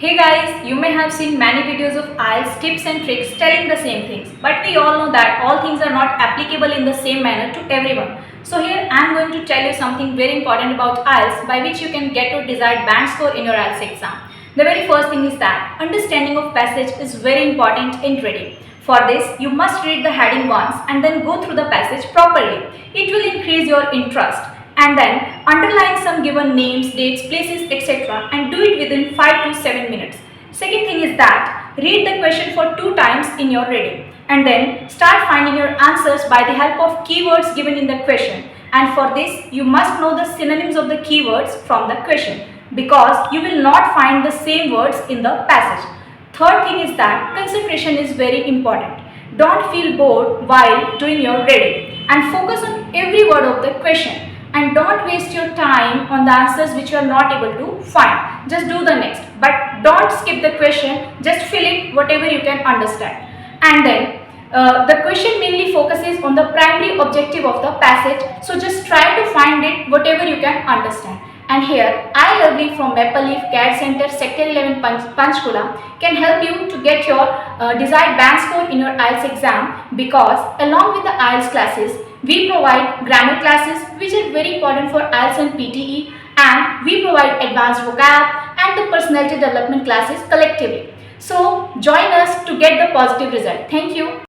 Hey guys, you may have seen many videos of IELTS tips and tricks telling the same things, but we all know that all things are not applicable in the same manner to everyone. So here I am going to tell you something very important about IELTS by which you can get your desired band score in your IELTS exam. The very first thing is that understanding of passage is very important in reading. For this, you must read the heading once and then go through the passage properly. It will increase your interest. And then underline some given names, dates, places, etc. and do it within 5 to 7 minutes. Second thing is that read the question for 2 times in your reading and then start finding your answers by the help of keywords given in the question. And for this, you must know the synonyms of the keywords from the question because you will not find the same words in the passage. Third thing is that concentration is very important. Don't feel bored while doing your reading and focus on every word of the question. And don't waste your time on the answers which you are not able to find. Just do the next. But don't skip the question. Just fill it whatever you can understand. And then the question mainly focuses on the primary objective of the passage. So just try to find it whatever you can understand. And here, I Lovely from Maple Leaf CAD Center Sector 11 Panchkula can help you to get your desired band score in your IELTS exam because along with the IELTS classes, we provide grammar classes which are very important for IELTS and PTE, and we provide advanced vocab and the personality development classes collectively. So join us to get the positive result. Thank you.